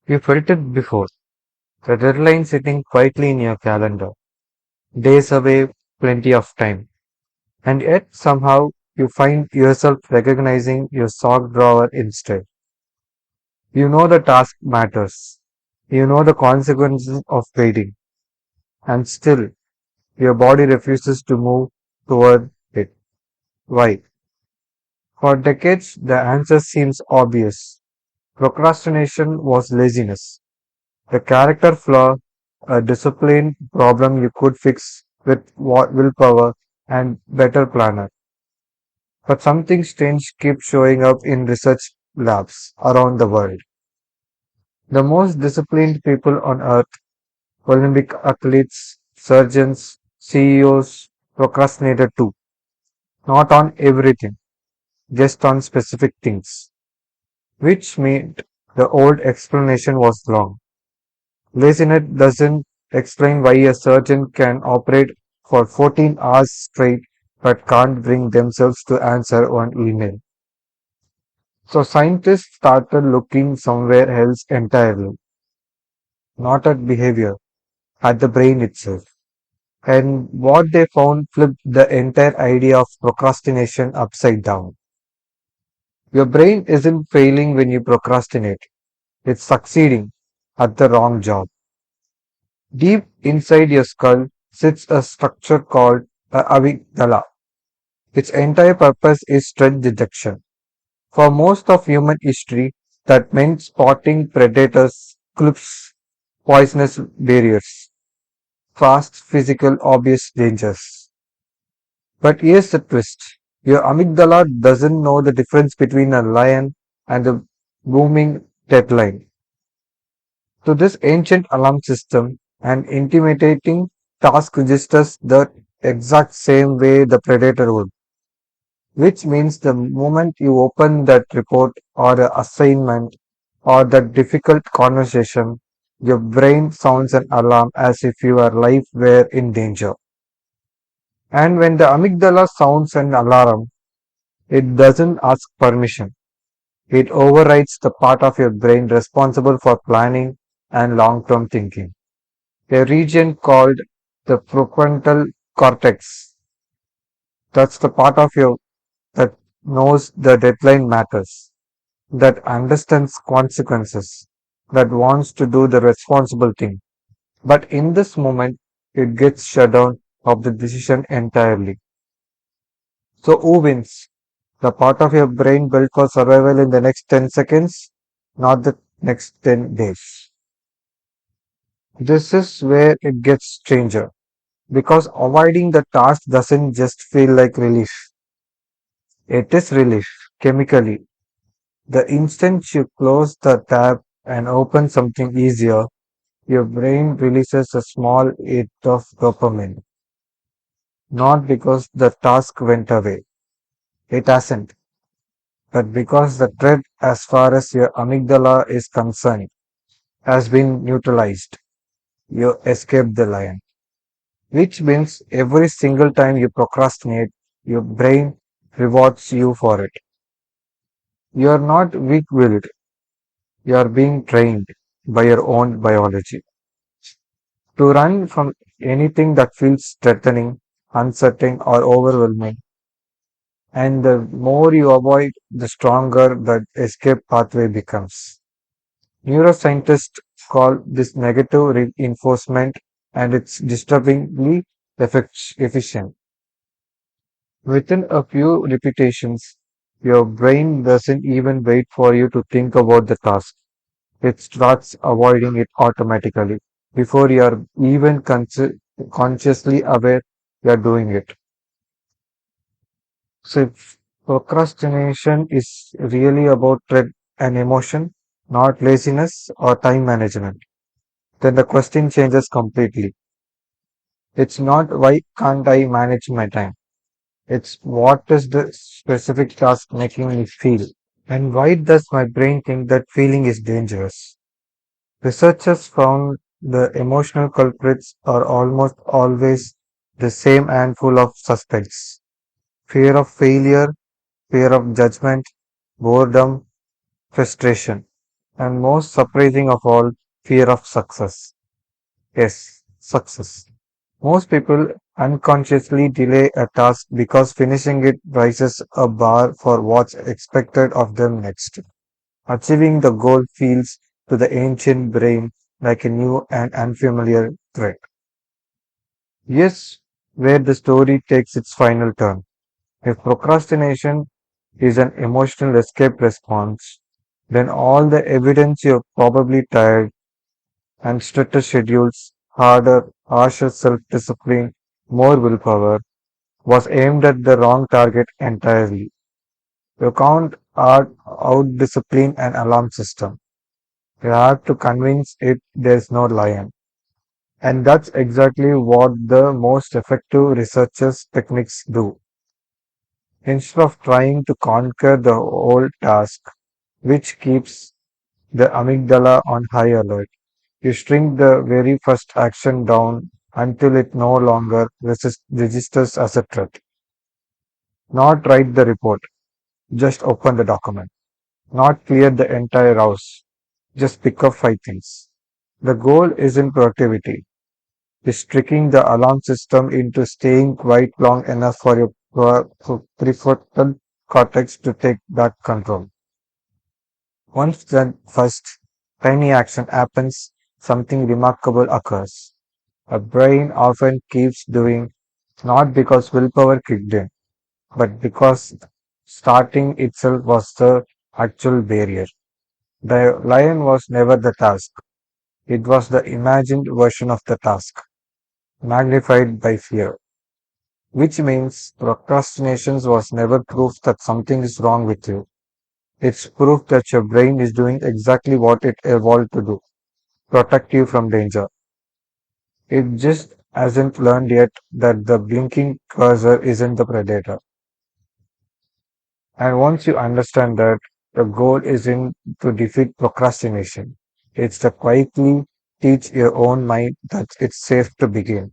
You felt it before. The deadline sitting quietly in your calendar. Days away, plenty of time. And yet somehow you find yourself recognizing your sock drawer instead. You know the task matters. You know the consequences of waiting. And still, your body refuses to move toward it. Why? For decades, the answer seems obvious. Procrastination was laziness. The character flaw, a discipline problem you could fix with willpower and better planner. But something strange keeps showing up in research labs around the world. The most disciplined people on earth, Olympic athletes, surgeons, CEOs, procrastinated too. Not on everything, just on specific things. Which meant the old explanation was wrong. Laziness doesn't explain why a surgeon can operate for 14 hours straight but can't bring themselves to answer one email. So scientists started looking somewhere else entirely, not at behavior, at the brain itself. And what they found flipped the entire idea of procrastination upside down. Your brain isn't failing when you procrastinate, it's succeeding at the wrong job. Deep inside your skull sits a structure called a Amygdala. Its entire purpose is threat detection. For most of human history, that meant spotting predators, cliffs, poisonous barriers, fast, physical, obvious dangers. But here's the twist. Your amygdala doesn't know the difference between a lion and a booming deadline. So this ancient alarm system and intimidating task registers the exact same way the predator would, which means the moment you open that report or a assignment or that difficult conversation, your brain sounds an alarm as if your life were in danger. And when the amygdala sounds an alarm, it doesn't ask permission. It overrides the part of your brain responsible for planning and long-term thinking. A region called the prefrontal cortex. That's the part of you that knows the deadline matters, that understands consequences, that wants to do the responsible thing. But in this moment, it gets shut down of the decision entirely. So who wins? The part of your brain built for survival in the next 10 seconds, not the next 10 days. This is where it gets stranger because avoiding the task doesn't just feel like relief. It is relief chemically. The instant you close the tab and open something easier, your brain releases a small hit of dopamine. Not because the task went away. It hasn't. But because the threat as far as your amygdala is concerned has been neutralized. You escape the lion. Which means every single time you procrastinate, your brain rewards you for it. You are not weak-willed. You are being trained by your own biology to run from anything that feels threatening, uncertain, or overwhelming. And the more you avoid, the stronger the escape pathway becomes. Neuroscientists call this negative reinforcement and it's disturbingly efficient. Within a few repetitions, your brain doesn't even wait for you to think about the task. It starts avoiding it automatically before you are even consciously aware you are doing it. So, if procrastination is really about dread and emotion, not laziness or time management, then the question changes completely. It's not why can't I manage my time? It's what is the specific task making me feel? And why does my brain think that feeling is dangerous? Researchers found the emotional culprits are almost always the same handful of suspects: fear of failure, fear of judgment, boredom, frustration. And most surprising of all, fear of success. Yes, success. Most people unconsciously delay a task because finishing it raises a bar for what's expected of them next. Achieving the goal feels to the ancient brain like a new and unfamiliar threat. Yes, where the story takes its final turn. If procrastination is an emotional escape response, then all the evidence you're probably tired and stricter schedules, harder, harsher self-discipline, more willpower was aimed at the wrong target entirely. You can't out-discipline an alarm system. You have to convince it there's no lion. And that's exactly what the most effective researchers techniques do. Instead of trying to conquer the whole task, which keeps the amygdala on high alert, you shrink the very first action down until it no longer registers as a threat. Not write the report, just open the document. Not clear the entire house, just pick up five things. The goal isn't productivity, it's tricking the alarm system into staying quiet long enough for your prefrontal cortex to take back control. Once that first tiny action happens, something remarkable occurs. A brain often keeps doing not because willpower kicked in, but because starting itself was the actual barrier. The lion was never the task, it was the imagined version of the task, magnified by fear. Which means procrastination was never proof that something is wrong with you. It's proof that your brain is doing exactly what it evolved to do, protect you from danger. It just hasn't learned yet that the blinking cursor isn't the predator. And once you understand that, the goal isn't to defeat procrastination. It's to quietly teach your own mind that it's safe to begin.